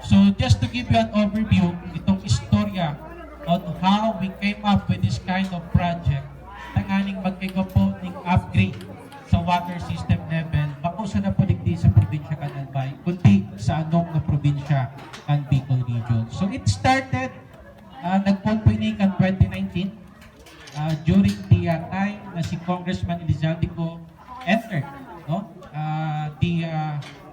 So just to give you an overview, itong istorya on how we came up with this kind of project, tanganing magkaiba po ng upgrade sa water system level, bakusa na po digdi sa probinsya kan Albay, kundi sa anong na probinsya ang Bicol Region. So it started, nagpulpunikan 2019, during the time na si Congressman Elizalde entered, no? The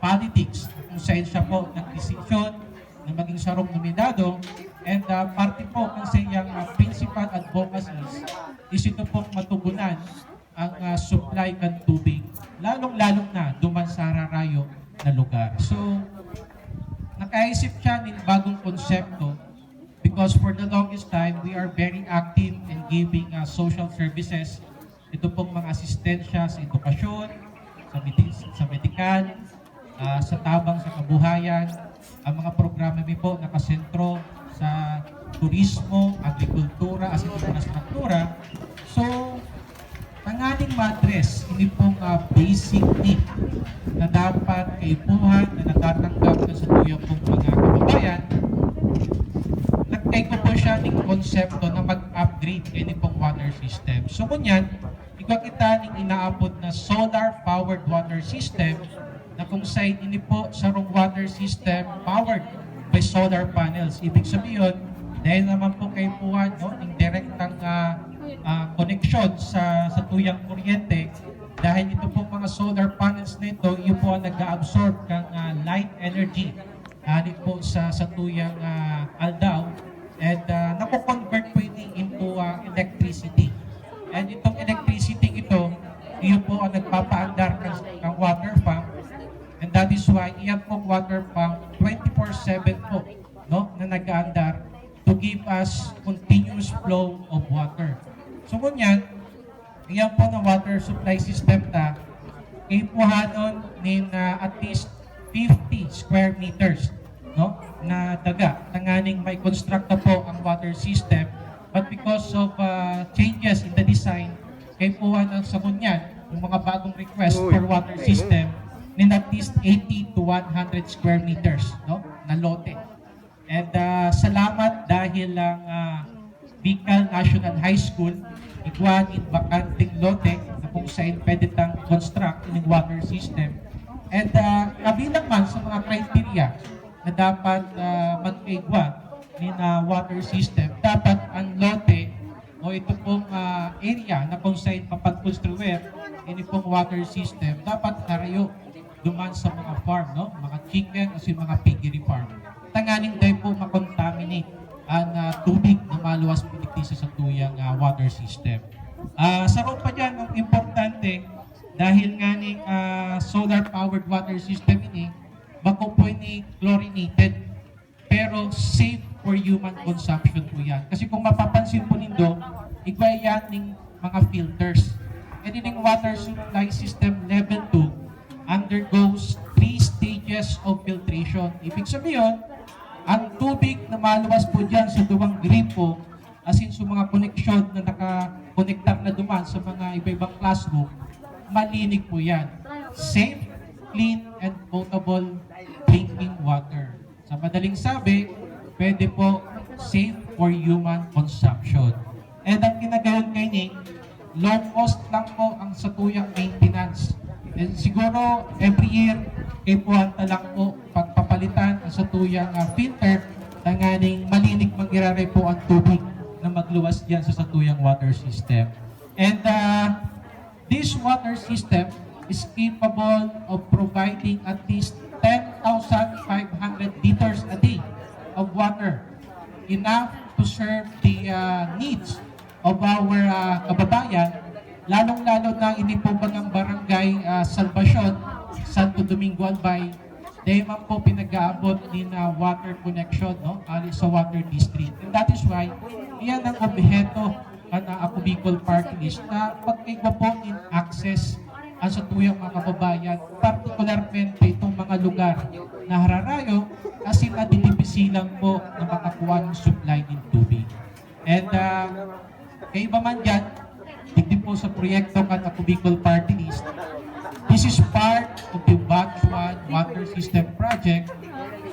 politics kung saan siya po nag-desisyon na maging sarong nominado, and parte po ng siyang principal advocacies is ito pong matugunan ang supply ng tubig, lalong-lalong na duman sa Rarayo na lugar. So, nakaisip siya ng bagong konsepto because for the longest time, we are very active in giving social services. Ito pong mga asistensya sa edukasyon, sa medikal, sa tabang sa kabuhayan, ang mga programa po nakasentro sa turismo, agrikultura, as infrastruktura. So, tanganing ma-address ini pong basic need na dapat kaipuhan na natatanggap na sa tuyang pong mga kababayan. Nagtake po siya ng konsepto na mag-upgrade ini pong water system. So, kunyan, ikaw kita ng inaabot na solar-powered water system na kung saan ini po sa water system powered by solar panels. Ibig sabihin, dahil naman po kayo po ng direktang connection sa tuyang kuryente, dahil ito po mga solar panels na ito, yun po ang nag-absorb ng light energy po sa tuyang aldaw, and nakoconvert po ini into electricity. And itong electricity ito, yun po ang nagpapaandar ng water pump. And that is why iyan pong water pump 24/7 po, no, na nag-aandar to give us continuous flow of water. So kunyan, iyan po na water supply system ta, ipuhanon nin at least 50 square meters, no, na daga. Tanganing may construct na po ang water system, but because of changes in the design, ipuhanon sa kunyan, yung mga bagong request for water system, in at least 80 to 100 square meters, no, na lote. And salamat dahil lang Bicol National High School iguan in bakanting lote na kung saan pwede tang construct ng water system. And kabilang man sa mga criteria na dapat magkaigwa ng water system, dapat ang lote o ito pong area na kung saan papag-construir ini pong water system, dapat narayo duman sa mga farm, no? Mga chicken o si mga piggery farm. Tanganing dahil po makontaminate ang tubig na maluwas pinikisa sa tuyang water system. Sa pa dyan, ang importante, dahil nga ni solar-powered water system ini, bako po ini chlorinated, pero safe for human consumption po yan. Kasi kung mapapansin po nindo, igwa yan ng mga filters. And in water supply system level 2, undergoes 3 stages of filtration. Ibig sabihin, ang tubig na maluwas po dyan sa duwang gripo, as in sa mga koneksyon na nakakonektar na duman sa mga iba-ibang classroom, malinig po yan. Safe, clean, and potable drinking water. Sa madaling sabi, pwede po safe for human consumption. And ang ginagayon ngayon, low cost lang po ang satuyang maintenance. And siguro, every year, ipuhanta lang po pagpapalitan sa tuyang filter, tanganing malinig mangyarari po ang tubig na magluwas dyan sa satuyang water system. And this water system is capable of providing at least 10,500 liters a day of water, enough to serve the needs of our kababayan, lalong-lalo na ini po bagang barangay Salvacion, Santo Domingo Albay, dahil man po pinag-aabot din na water connection, no, sa water district. And that is why, iyan ang objeto na Ako Bicol Party List na pagkaigwa po in access ang sa tuyang mga kababayan, partikularmente itong mga lugar na hararayo kasi nadilibisilang po na makakuha ng supply ng tubig. And kaya iba man dyan, hindi po sa proyekto kan Ako Bicol Party List, this is part of the Batch 1 Water System Project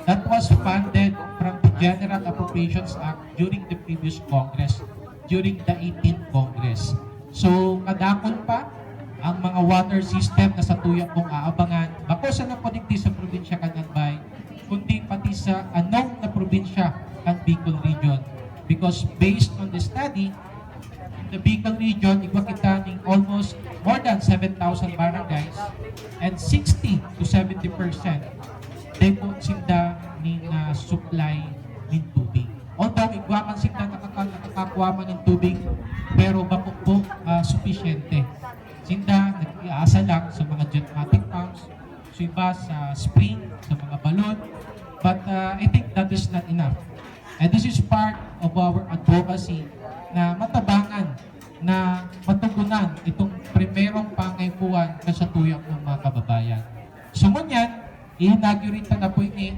that was funded from the General Appropriations Act during the previous Congress, during the 18th Congress. So, kadakon pa ang mga water system na sa tuyang kong aabangan, bako sa napadigdi sa probinsya Kananbay, kundi pati sa anong na probinsya ang Bicol Region. Because based on the study, in the Bicol Region, igwa kita ng almost more than 7,000 barangays and 60 to 70% they po sinda ni na supply ng tubig. Although igwa man sinda nakakakuha man ng tubig, pero bako po sufisyente. Sinda nag-iasa lang sa mga automatic pumps, so iba sa spring, sa mga balon, but I think that is not enough. And this is part of our advocacy na matabangan, na matugunan itong primerong pangaipuan na sa tuyang ng mga kababayan. So ngunyan, i-inaugurate na po ini